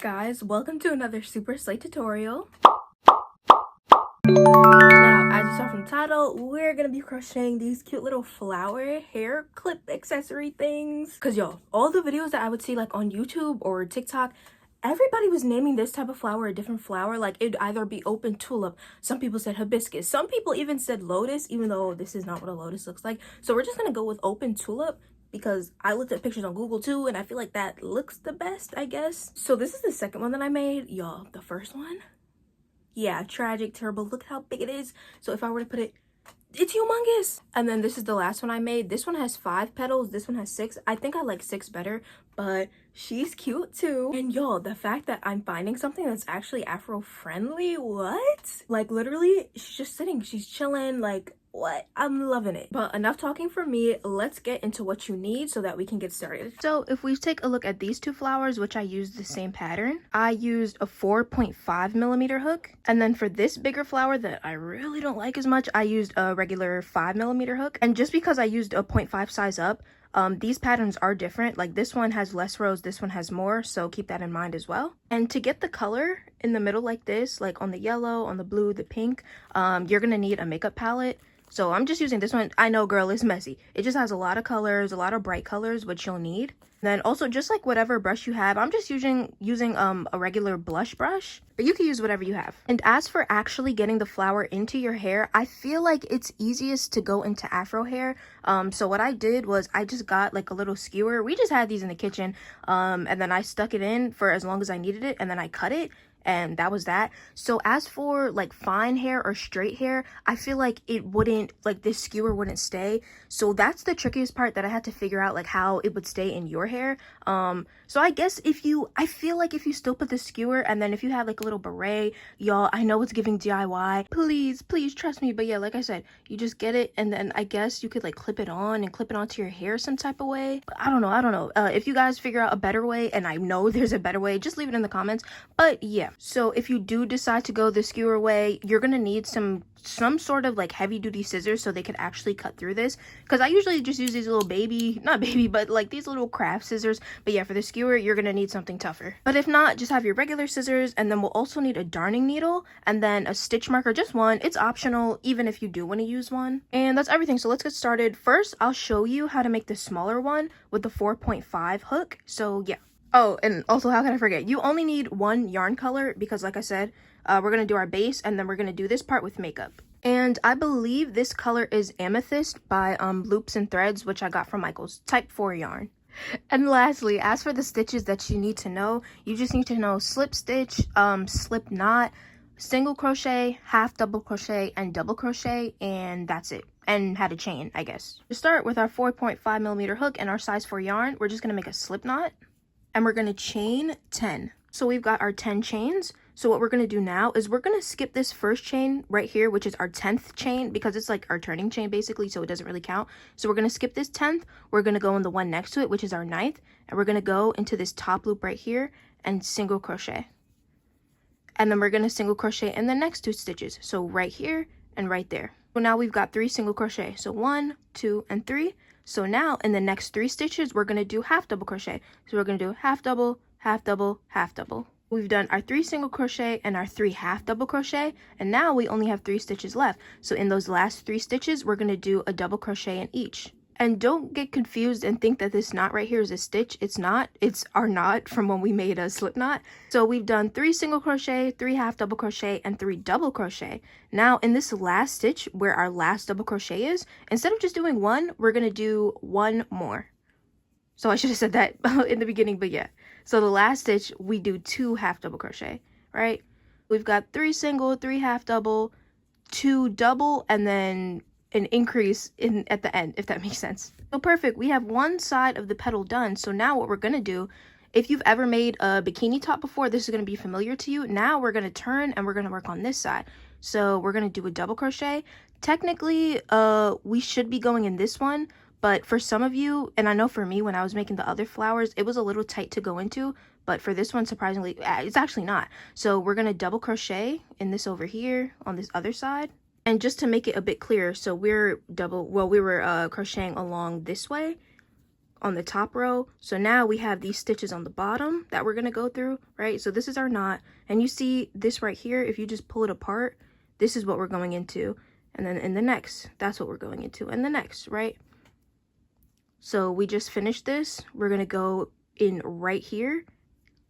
Guys, welcome to another super slate tutorial. Now, as you saw from the title, we're gonna be crocheting these cute little flower hair clip accessory things. Cause y'all, all the videos that I would see like on YouTube or TikTok, everybody was naming this type of flower a different flower. Like it'd either be open tulip, some people said hibiscus, some people even said lotus, even though this is not what a lotus looks like. So we're just gonna go with open tulip because I looked at pictures on Google too, and I feel like that looks the best, I guess. So this is the second one that I made. Y'all, the first one, yeah, tragic, terrible. Look how big it is. So if I were to put it, it's humongous. And then this is the last one I made. This one has 5 petals, this one has 6. I think I like 6 better, but she's cute too. And y'all, the fact that I'm finding something that's actually Afro friendly, what? Like literally, she's just sitting, she's chilling, like what? I'm loving it. But enough talking for me, let's get into what you need so that we can get started. So if we take a look at these 2 flowers, which I used the same pattern, I used a 4.5 millimeter hook. And then for this bigger flower that I really don't like as much, I used a regular 5 millimeter hook. And just because I used a 0.5 size up, these patterns are different. Like this one has less rows, this one has more, so keep that in mind as well. And to get the color in the middle like this, like on the yellow, on the blue, the pink, you're gonna need a makeup palette. So I'm just using this one. I know, girl, it's messy. It just has a lot of colors, a lot of bright colors, which you'll need. Then also, just like whatever brush you have, I'm just using a regular blush brush, but you can use whatever you have. And as for actually getting the flower into your hair, I feel like it's easiest to go into Afro hair. So what I did was I just got like a little skewer. We just had these in the kitchen, and then I stuck it in for as long as I needed it, and then I cut it. And that was that. So as for like fine hair or straight hair, I feel like it wouldn't, like this skewer wouldn't stay. So that's the trickiest part, that I had to figure out like how it would stay in your hair. So I guess I feel like if you still put the skewer, and then if you have like a little beret, y'all, I know it's giving DIY, please trust me, but yeah, like I said, you just get it, and then I guess you could like clip it on and clip it onto your hair some type of way. But I don't know. If you guys figure out a better way, and I know there's a better way, just leave it in the comments. But yeah, so if you do decide to go the skewer way, you're gonna need some sort of like heavy duty scissors so they could actually cut through this, because I usually just use these little but like these little craft scissors. But yeah, for the skewer, you're gonna need something tougher. But if not, just have your regular scissors, and then we'll also need a darning needle and then a stitch marker, just one. It's optional even if you do want to use one. And that's everything, so let's get started. First, I'll show you how to make the smaller one with the 4.5 hook. So yeah. Oh, and also, how can I forget? You only need 1 yarn color, because like I said, we're going to do our base, and then we're going to do this part with makeup. And I believe this color is Amethyst by Loops and Threads, which I got from Michael's type 4 yarn. And lastly, as for the stitches that you need to know, you just need to know slip stitch, slip knot, single crochet, half double crochet, and double crochet, and that's it. And how to chain, I guess. To start with our 4.5 millimeter hook and our size 4 yarn, we're just going to make a slip knot. And we're going to chain 10. So we've got our 10 chains. So what we're going to do now is we're going to skip this first chain right here, which is our 10th chain, because it's like our turning chain basically, so it doesn't really count. So we're going to skip this 10th. We're going to go in the one next to it, which is our 9th, and we're going to go into this top loop right here and single crochet. And then we're going to single crochet in the next 2 stitches, so right here and right there. So now we've got 3 single crochet, so 1, 2, and 3. So now in the next 3 stitches, we're going to do half double crochet. So we're going to do half double, half double, half double. We've done our 3 single crochet and our 3 half double crochet, and now we only have 3 stitches left. So in those last 3 stitches, we're going to do a double crochet in each. And don't get confused and think that this knot right here is a stitch. It's not. It's our knot from when we made a slip knot. So we've done 3 single crochet, 3 half double crochet, and 3 double crochet. Now in this last stitch where our last double crochet is, instead of just doing 1, we're going to do 1 more. So I should have said that in the beginning, but yeah. So the last stitch, we do 2 half double crochet, right? We've got 3 single, 3 half double, 2 double, and then an increase at the end, if that makes sense. So perfect, we have one side of the petal done. So now what we're gonna do, if you've ever made a bikini top before, this is gonna be familiar to you. Now we're gonna turn and we're gonna work on this side. So we're gonna do a double crochet. Technically, we should be going in this one, but for some of you, and I know for me when I was making the other flowers, it was a little tight to go into, but for this one, surprisingly, it's actually not. So we're gonna double crochet in this over here on this other side. And just to make it a bit clearer, so we were crocheting along this way. on the top row. So now we have these stitches on the bottom that we're going to go through, right? So this is our knot, and you see this right here, if you just pull it apart, this is what we're going into. And then in the next, that's what we're going into, and the next, right? So we just finished this. We're going to go in right here.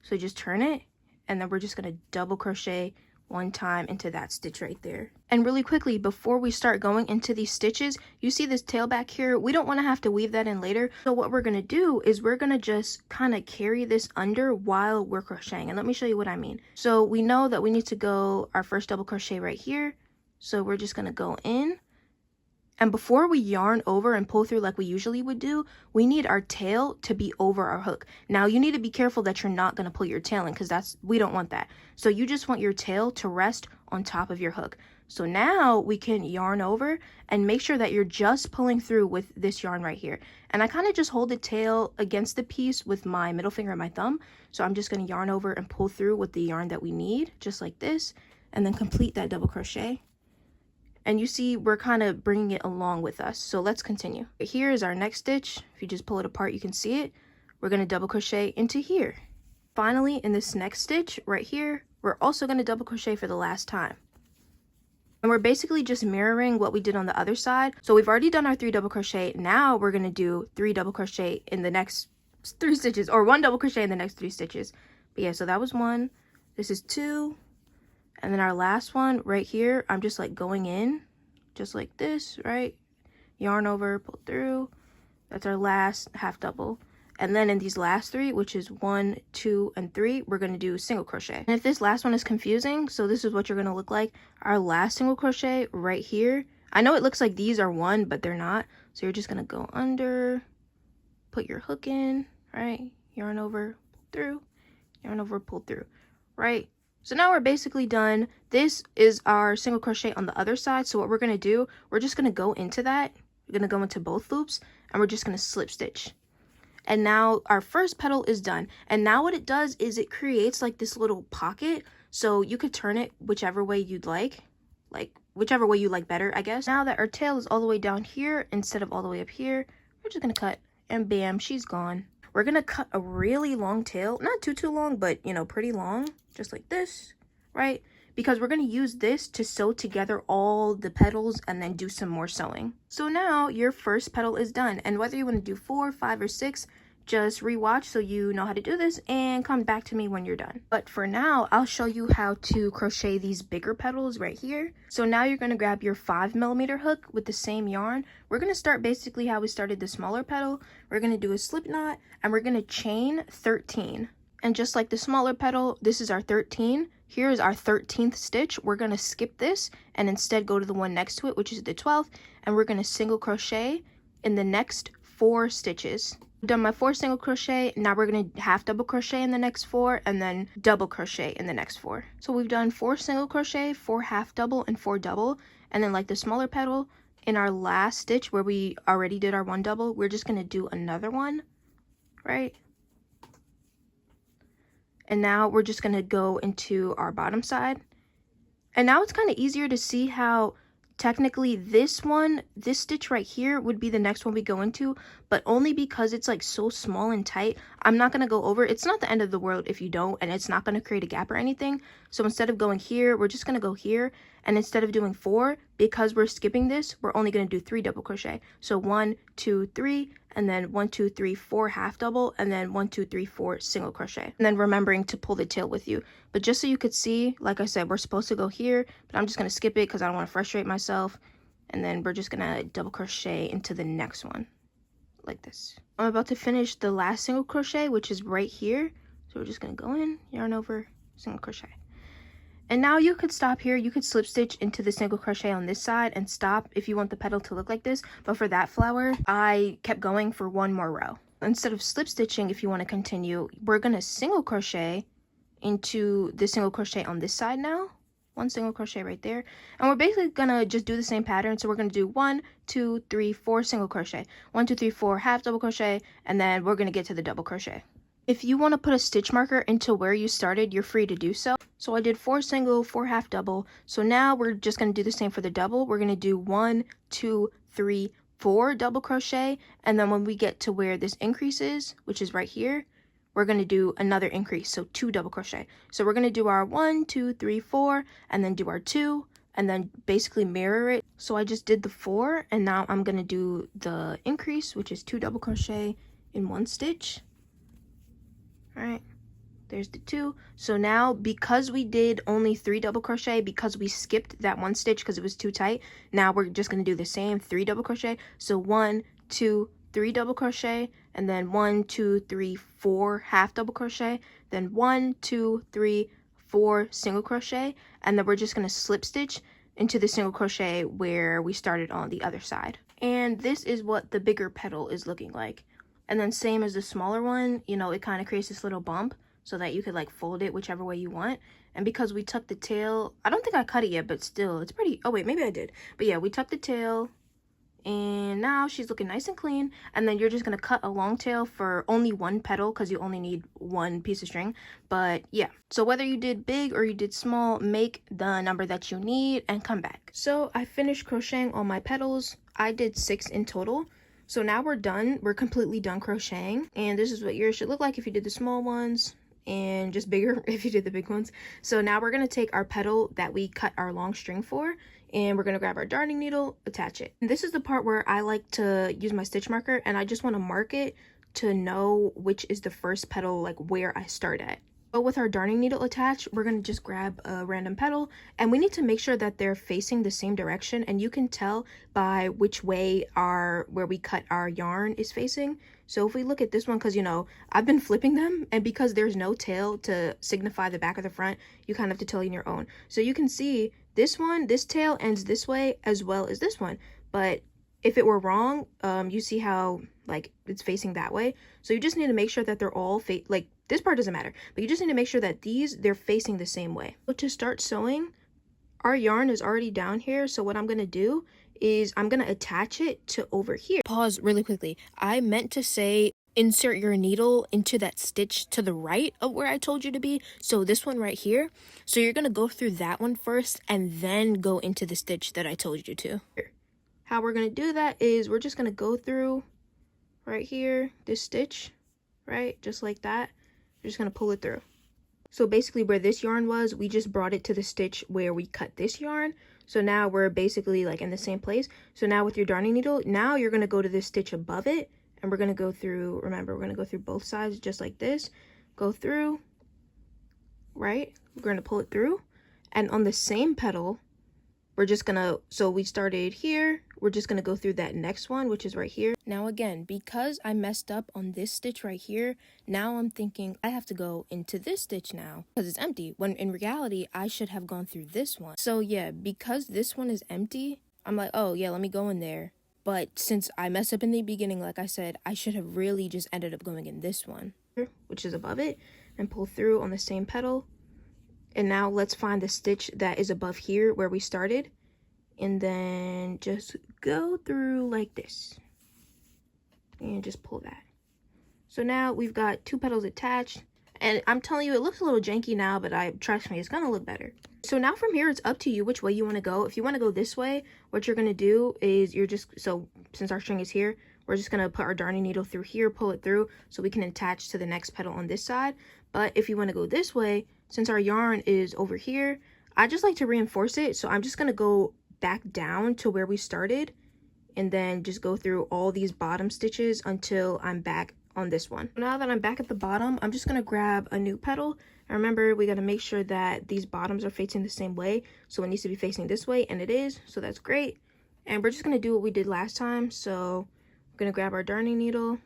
So just turn it, and then we're just going to double crochet one time into that stitch right there. And really quickly, before we start going into these stitches, you see this tail back here? We don't want to have to weave that in later. So what we're going to do is we're going to just kind of carry this under while we're crocheting. And let me show you what I mean. So we know that we need to go our first double crochet right here. So we're just going to go in. And before we yarn over and pull through like we usually would do, we need our tail to be over our hook. Now you need to be careful that you're not going to pull your tail in, because we don't want that. So you just want your tail to rest on top of your hook. So now we can yarn over and make sure that you're just pulling through with this yarn right here. And I kind of just hold the tail against the piece with my middle finger and my thumb. So I'm just going to yarn over and pull through with the yarn that we need, just like this, and then complete that double crochet. And you see we're kind of bringing it along with us. So let's continue. Here is our next stitch. If you just pull it apart, you can see it. We're going to double crochet into here. Finally, in this next stitch right here, we're also going to double crochet for the last time. And we're basically just mirroring what we did on the other side. So we've already done our 3 double crochet. Now we're going to do 3 double crochet in the next 3 stitches, or 1 double crochet in the next 3 stitches. But yeah, so that was 1. This is 2. And then our last one right here, I'm just like going in just like this, right? Yarn over, pull through. That's our last half double. And then in these last 3, which is 1, 2, and 3, we're going to do single crochet. And if this last one is confusing, so this is what you're going to look like. Our last single crochet right here. I know it looks like these are 1, but they're not. So you're just going to go under, put your hook in, right? Yarn over, pull through, yarn over, pull through, right? So now we're basically done. This is our single crochet on the other side. So what we're going to do, we're just going to go into that. We're going to go into both loops, and we're just going to slip stitch. And now our first petal is done. And now what it does is it creates like this little pocket. So you could turn it whichever way you'd like whichever way you like better, I guess. Now that our tail is all the way down here instead of all the way up here, we're just going to cut, and bam, she's gone. We're going to cut a really long tail, not too long, but you know, pretty long, just like this, right? Because we're going to use this to sew together all the petals and then do some more sewing. So now your first petal is done, and whether you want to do 4, 5, or 6, just rewatch so you know how to do this and come back to me when you're done. But for now, I'll show you how to crochet these bigger petals right here. So now you're going to grab your 5mm hook with the same yarn. We're going to start basically how we started the smaller petal. We're going to do a slip knot, and we're going to chain 13. And just like the smaller petal, this is our 13. Here's our 13th stitch. We're going to skip this and instead go to the one next to it, which is the 12th, and we're going to single crochet in the next 4 stitches. I've done my 4 single crochet. Now we're going to half double crochet in the next 4 and then double crochet in the next 4. So we've done 4 single crochet, 4 half double, and 4 double. And then like the smaller petal, in our last stitch where we already did our 1 double, we're just going to do another one, right? And now we're just going to go into our bottom side. And now it's kind of easier to see how technically this stitch right here would be the next one we go into, but only because it's like so small and tight, I'm not going to go over. It's not the end of the world if you don't, and it's not going to create a gap or anything. So instead of going here, we're just going to go here, and instead of doing 4, because we're skipping this, we're only going to do 3 double crochet. So 1, 2, 3, and then 1, 2, 3, 4 half double, and then 1, 2, 3, 4 single crochet, and then remembering to pull the tail with you. But just so you could see, like I said, we're supposed to go here, but I'm just going to skip it because I don't want to frustrate myself. And then we're just going to double crochet into the next one like this. I'm about to finish the last single crochet, which is right here. So we're just going to go in, yarn over, single crochet. And now you could stop here. You could slip stitch into the single crochet on this side and stop if you want the petal to look like this. But for that flower, I kept going for 1 more row. Instead of slip stitching, if you want to continue, we're going to single crochet into the single crochet on this side now. 1 single crochet right there. And we're basically going to just do the same pattern. So we're going to do 1, 2, 3, 4 single crochet. 1, 2, 3, 4 half double crochet. And then we're going to get to the double crochet. If you want to put a stitch marker into where you started, you're free to do so. So I did 4 single, 4 half double. So now we're just going to do the same for the double. We're going to do 1, 2, 3, 4 double crochet, and then when we get to where this increase is, which is right here, we're going to do another increase, so 2 double crochet. So we're going to do our 1 2 3 4 and then do our 2 and then basically mirror it. So I just did the 4, and now I'm going to do the increase, which is 2 double crochet in 1 stitch. All right, there's the 2. So now, because we did only 3 double crochet, because we skipped that 1 stitch because it was too tight, now we're just going to do the same 3 double crochet. So 1 2 3 double crochet, and then 1 2 3 4 half double crochet, then 1 2 3 4 single crochet, and then we're just going to slip stitch into the single crochet where we started on the other side. And this is what the bigger petal is looking like. And then same as the smaller one, you know, it kind of creates this little bump so that you could like fold it whichever way you want. And because we tucked the tail, I don't think I cut it yet, but still it's pretty, oh wait, maybe I did. But yeah, we tucked the tail, and now she's looking nice and clean. And then you're just going to cut a long tail for only 1 petal because you only need 1 piece of string. But yeah, so whether you did big or you did small, make the number that you need and come back. So I finished crocheting all my petals. I did 6 in total. So now we're done. We're completely done crocheting, and this is what yours should look like if you did the small ones, and just bigger if you did the big ones. So now we're going to take our petal that we cut our long string for, and we're going to grab our darning needle, attach it. And this is the part where I like to use my stitch marker, and I just want to mark it to know which is the first petal, like where I start at. But with our darning needle attached, we're going to just grab a random petal, and we need to make sure that they're facing the same direction, and you can tell by which way where we cut our yarn is facing. So if we look at this one, because you know I've been flipping them, and because there's no tail to signify the back or the front, you kind of have to tell in your own. So you can see this one, this tail ends this way as well as this one, but if it were wrong, you see how like it's facing that way. So you just need to make sure that they're all like this part doesn't matter, but you just need to make sure that they're facing the same way. So to start sewing, our yarn is already down here. So what I'm going to do is I'm going to attach it to over here. Pause really quickly. I meant to say insert your needle into that stitch to the right of where I told you to be. So this one right here. So you're going to go through that one first and then go into the stitch that I told you to. How we're going to do that is we're just going to go through right here, this stitch, right? Just like that. We're just going to pull it through. So basically where this yarn was, we just brought it to the stitch where we cut this yarn. So now we're basically like in the same place. So now with your darning needle, now you're going to go to this stitch above it, and we're going to go through, remember, we're going to go through both sides just like this. Go through, right? We're going to pull it through. And on the same petal, we're just gonna, so we started here, we're just gonna go through that next one, which is right here. Now again, because I messed up on this stitch right here, now I'm thinking I have to go into this stitch now because it's empty, when in reality I should have gone through this one. So yeah, because this one is empty, I'm like, oh yeah, let me go in there. But since I messed up in the beginning, like I said, I should have really just ended up going in this one, which is above it, and pull through on the same petal. And now let's find the stitch that is above here where we started, and then just go through like this and just pull that. So now we've got 2 petals attached, and I'm telling you, it looks a little janky now, but trust me, it's gonna look better. So now from here, it's up to you which way you want to go. If you want to go this way, what you're gonna do is so since our string is here, we're just gonna put our darning needle through here, pull it through so we can attach to the next petal on this side. But if you want to go this way, since our yarn is over here, I just like to reinforce it. So I'm just gonna go back down to where we started, and then just go through all these bottom stitches until I'm back on this one. Now that I'm back at the bottom, I'm just gonna grab a new petal. And remember, we got to make sure that these bottoms are facing the same way. So it needs to be facing this way, and it is, so that's great. And we're just gonna do what we did last time. So we're gonna grab our darning needle,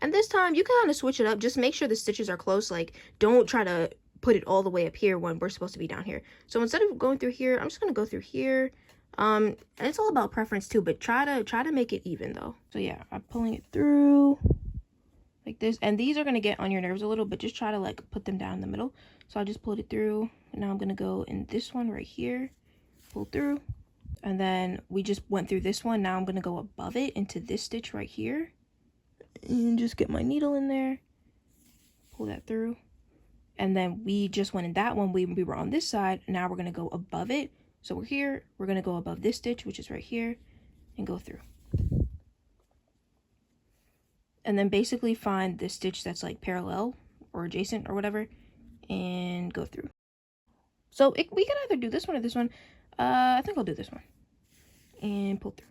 and this time you can kind of switch it up. Just make sure the stitches are close. Like, don't try to put it all the way up here when we're supposed to be down here. So instead of going through here, I'm just gonna go through here. And it's all about preference too, but try to make it even though. So yeah, I'm pulling it through like this, and these are gonna get on your nerves a little, but just try to like put them down in the middle. So I just pulled it through, and now I'm gonna go in this one right here, pull through, and then we just went through this one. Now I'm gonna go above it into this stitch right here, and just get my needle in there, pull that through. And then we just went in that one, we were on this side. Now we're gonna go above it. So we're here, we're gonna go above this stitch, which is right here, and go through. and then basically find the stitch that's like parallel or adjacent or whatever, and go through. So we can either do this one or this one. I think I'll do this one and pull through.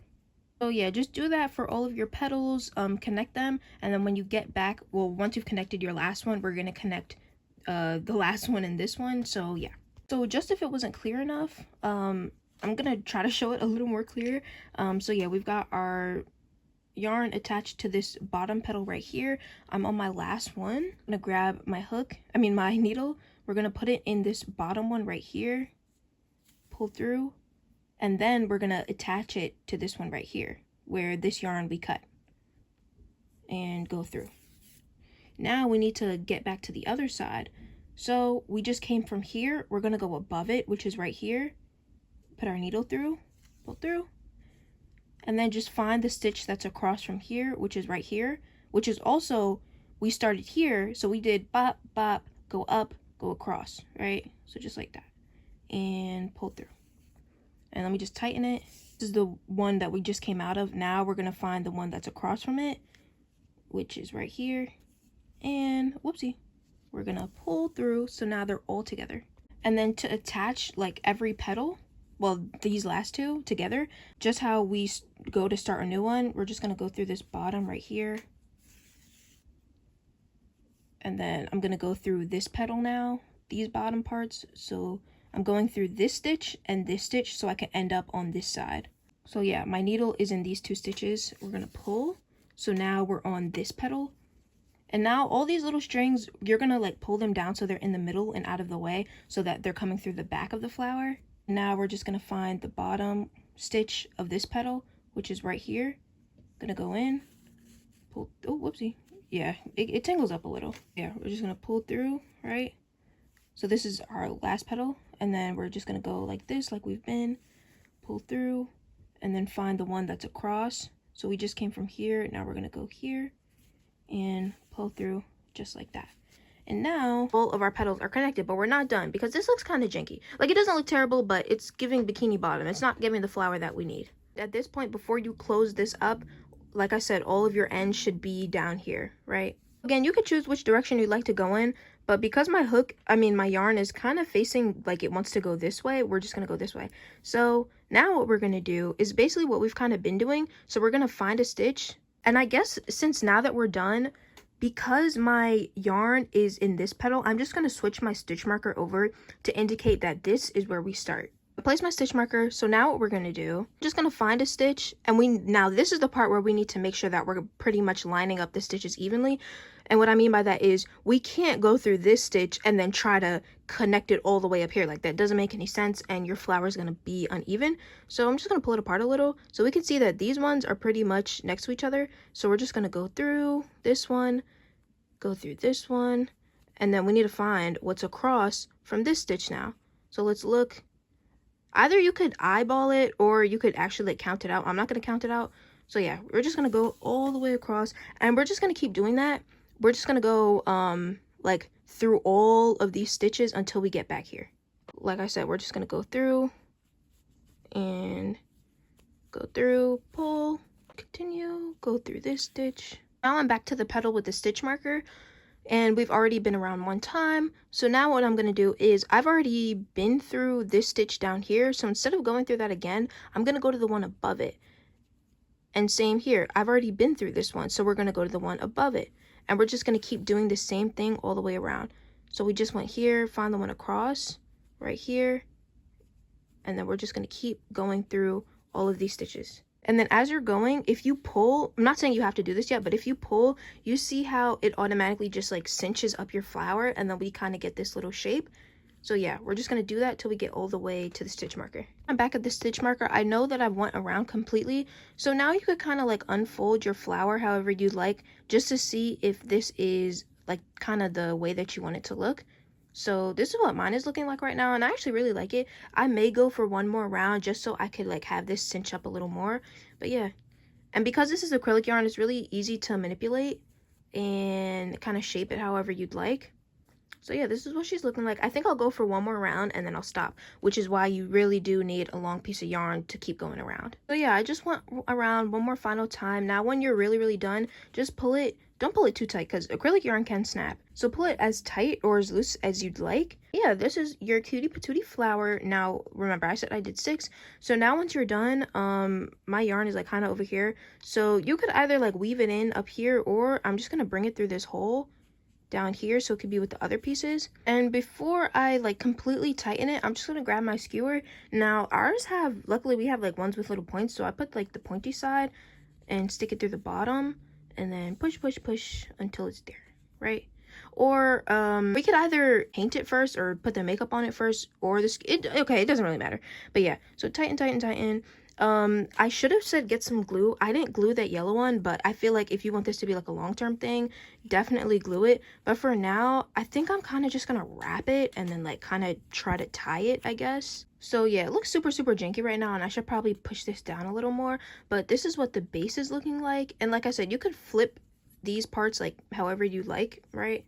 So yeah, just do that for all of your petals, connect them, and then when you get back, well, once you've connected your last one, we're gonna connect the last one and this one. So yeah. So just if it wasn't clear enough, I'm gonna try to show it a little more clear. So yeah, we've got our yarn attached to this bottom petal right here. I'm on my last one. I'm gonna grab my my needle. We're gonna put it in this bottom one right here, pull through, and then we're gonna attach it to this one right here where this yarn we cut, and go through. Now we need to get back to the other side. So we just came from here, we're gonna go above it, which is right here, put our needle through, pull through, and then just find the stitch that's across from here, which is right here, which is also, we started here, so we did bop, bop, go up, go across, right? So just like that, and pull through. And let me just tighten it. This is the one that we just came out of. Now we're gonna find the one that's across from it, which is right here, and whoopsie, we're gonna pull through. So now they're all together. And then to attach like every petal, well, these last two together, just how we go to start a new one, we're just gonna go through this bottom right here, and then I'm gonna go through this petal now, these bottom parts. So I'm going through this stitch and this stitch so I can end up on this side. So yeah, my needle is in these two stitches. We're gonna pull. So now we're on this petal. And now all these little strings, you're gonna like pull them down so they're in the middle and out of the way so that they're coming through the back of the flower. Now we're just gonna find the bottom stitch of this petal, which is right here. Gonna go in, pull, oh, whoopsie. Yeah, it tangles up a little. Yeah, we're just gonna pull through, right? So this is our last petal, and then we're just gonna go like this, like we've been, pull through, and then find the one that's across. So we just came from here, now we're gonna go here, and pull through just like that. And now all of our petals are connected, but we're not done because this looks kind of janky. Like, it doesn't look terrible, but it's giving bikini bottom. It's not giving the flower that we need. At this point, before you close this up, like I said, all of your ends should be down here, right? Again, you can choose which direction you'd like to go in, but because my my yarn is kind of facing like it wants to go this way, we're just gonna go this way. So now what we're gonna do is basically what we've kind of been doing. So we're gonna find a stitch, and I guess since now that we're done, because my yarn is in this petal, I'm just gonna switch my stitch marker over to indicate that this is where we start. I place my stitch marker. So now what we're gonna do, just gonna find a stitch, and now this is the part where we need to make sure that we're pretty much lining up the stitches evenly. And what I mean by that is we can't go through this stitch and then try to connect it all the way up here. Like, that doesn't make any sense, and your flower is gonna be uneven. So I'm just gonna pull it apart a little so we can see that these ones are pretty much next to each other. So we're just gonna go through this one, go through this one, and then we need to find what's across from this stitch now. So let's look. Either you could eyeball it or you could actually like count it out. I'm not gonna count it out. So yeah, we're just gonna go all the way across, and we're just gonna keep doing that. We're just gonna go like through all of these stitches until we get back here. Like I said, we're just gonna go through and go through, pull, continue, go through this stitch. Now I'm back to the petal with the stitch marker, and we've already been around one time. So now what I'm going to do is I've already been through this stitch down here. So instead of going through that again, I'm going to go to the one above it. And same here, I've already been through this one. So we're going to go to the one above it. And we're just going to keep doing the same thing all the way around. So we just went here, find the one across, right here. And then we're just going to keep going through all of these stitches. And then as you're going, if you pull, I'm not saying you have to do this yet, but if you pull, you see how it automatically just like cinches up your flower, and then we kind of get this little shape. So yeah, we're just going to do that till we get all the way to the stitch marker. I'm back at the stitch marker. I know that I went around completely. So now you could kind of like unfold your flower however you'd like, just to see if this is like kind of the way that you want it to look. So this is what mine is looking like right now, and I actually really like it. I may go for one more round just so I could like have this cinch up a little more. But yeah, and because this is acrylic yarn, it's really easy to manipulate and kind of shape it however you'd like. So yeah, this is what she's looking like. I think I'll go for one more round and then I'll stop, which is why you really do need a long piece of yarn to keep going around. So yeah, I just went around one more final time. Now when you're really done, just pull it. Don't pull it too tight because acrylic yarn can snap. So pull it as tight or as loose as you'd like. Yeah, this is your cutie patootie flower. Now remember, I said I did 6. So now once you're done, my yarn is like kind of over here. So you could either like weave it in up here, or I'm just gonna bring it through this hole down here so it could be with the other pieces. And before I like completely tighten it, I'm just gonna grab my skewer. Now ours have, luckily we have like ones with little points, so I put like the pointy side and stick it through the bottom and then push until it's there, right? Or we could either paint it first or put the makeup on it first, or okay, it doesn't really matter. But yeah, so tighten. I should have said get some glue. I didn't glue that yellow one, but I feel like if you want this to be like a long-term thing, definitely glue it. But for now, I think I'm kind of just gonna wrap it and then like kind of try to tie it, I guess. So yeah, it looks super janky right now, and I should probably push this down a little more. But this is what the base is looking like. And like I said, you could flip these parts like however you like, right?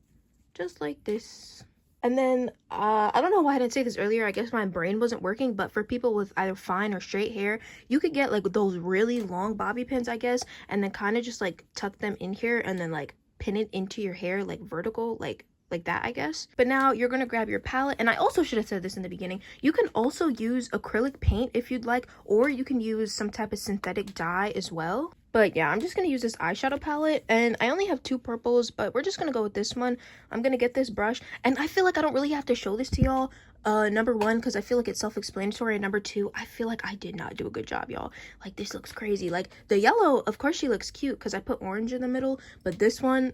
Just like this. And then I don't know why I didn't say this earlier. I guess my brain wasn't working, but for people with either fine or straight hair, you could get like those really long bobby pins, I guess, and then kind of just like tuck them in here and then like pin it into your hair like vertical, like that, I guess. But now you're gonna grab your palette, and I also should have said this in the beginning, you can also use acrylic paint if you'd like, or you can use some type of synthetic dye as well. But yeah, I'm just gonna use this eyeshadow palette, and I only have 2 purples, but we're just gonna go with this one. I'm gonna get this brush, and I feel like I don't really have to show this to y'all. Number 1, because I feel like it's self-explanatory, and number 2, I feel like I did not do a good job, y'all. Like, this looks crazy. Like, the yellow, of course she looks cute because I put orange in the middle, but this one,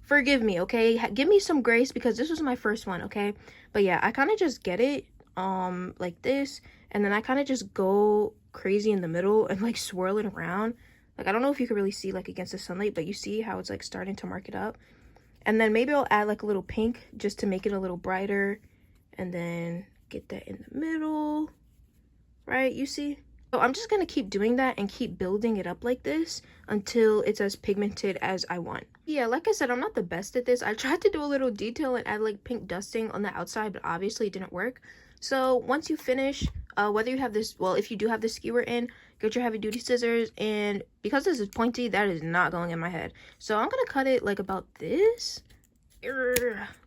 forgive me, okay? Give me some grace because this was my first one, okay? But yeah, I kind of just get it like this, and then I kind of just go crazy in the middle and like swirl it around. Like, I don't know if you can really see like against the sunlight, but you see how it's like starting to mark it up. And then maybe I'll add like a little pink just to make it a little brighter, and then get that in the middle, right? You see? So I'm just gonna keep doing that and keep building it up like this until it's as pigmented as I want. Yeah, like I said, I'm not the best at this. I tried to do a little detail and add like pink dusting on the outside, but obviously it didn't work. So once you finish, whether you have this, well, if you do have the skewer in, get your heavy duty scissors, and because this is pointy, that is not going in my head. So I'm gonna cut it like about this,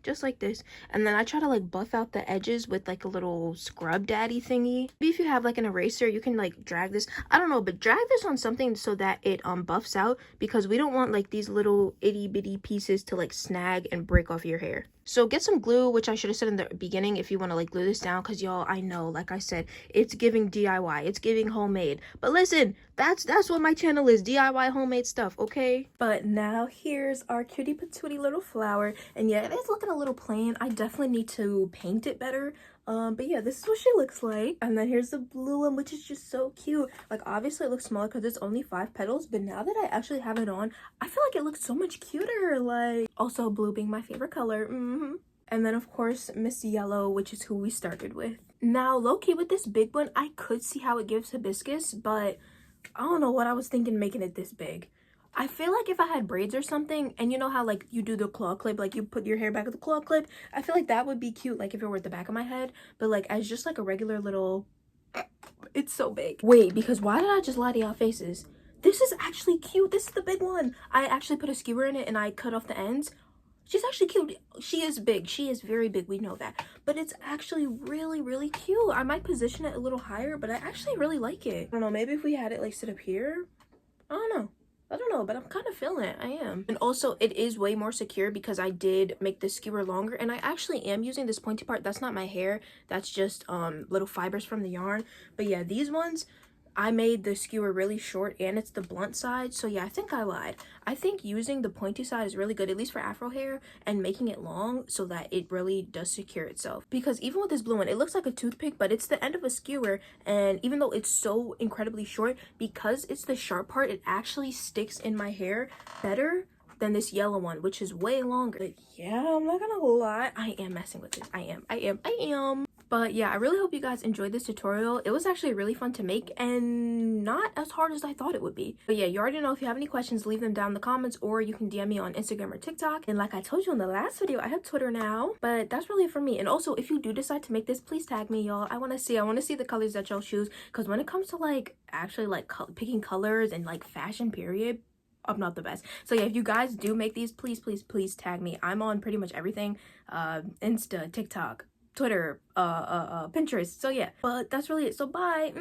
just like this, and then I try to like buff out the edges with like a little scrub daddy thingy. Maybe if you have like an eraser, you can like drag this, I don't know, but drag this on something so that it buffs out, because we don't want like these little itty bitty pieces to like snag and break off your hair. So get some glue, which I should have said in the beginning if you want to like glue this down, because y'all, I know, like I said, it's giving DIY, it's giving homemade. But listen, that's what my channel is, DIY homemade stuff, okay? But now here's our cutie patootie little flower, and yeah, it is looking a little plain. I definitely need to paint it better. But yeah, this is what she looks like. And then here's the blue one, which is just so cute. Like, obviously it looks smaller because it's only 5 petals, but now that I actually have it on, I feel like it looks so much cuter. Like, also blue being my favorite color. And then of course Miss Yellow, which is who we started with. Now low-key with this big one, I could see how it gives hibiscus, but I don't know what I was thinking making it this big. I feel like if I had braids or something, and you know how like you do the claw clip, like you put your hair back with the claw clip, I feel like that would be cute, like if it were at the back of my head. But like as just like a regular little, it's so big. Wait, because why did I just lie to y'all faces? This is actually cute. This is the big one. I actually put a skewer in it and I cut off the ends. She's actually cute. She is big. She is very big. We know that. But it's actually really cute. I might position it a little higher, but I actually really like it. I don't know. Maybe if we had it like sit up here. I don't know, but I'm kind of feeling it. I am. And also, it is way more secure because I did make the skewer longer, and I actually am using this pointy part. That's not my hair. That's just little fibers from the yarn. But yeah, these ones, I made the skewer really short, and it's the blunt side. So yeah, I think I lied. I think using the pointy side is really good, at least for afro hair, and making it long so that it really does secure itself. Because even with this blue one, it looks like a toothpick, but it's the end of a skewer, and even though it's so incredibly short, because it's the sharp part, it actually sticks in my hair better than this yellow one, which is way longer. But yeah, I'm not gonna lie, I am messing with this. I am. But yeah, I really hope you guys enjoyed this tutorial. It was actually really fun to make and not as hard as I thought it would be. But yeah, you already know, if you have any questions, leave them down in the comments, or you can DM me on Instagram or TikTok. And like I told you in the last video, I have Twitter now. But that's really it for me. And also, if you do decide to make this, please tag me, y'all. I want to see the colors that y'all choose, because when it comes to like actually like picking colors and like fashion period, I'm not the best. So yeah, if you guys do make these, please tag me. I'm on pretty much everything, Insta, TikTok, Twitter, Pinterest. So yeah, but that's really it. So bye.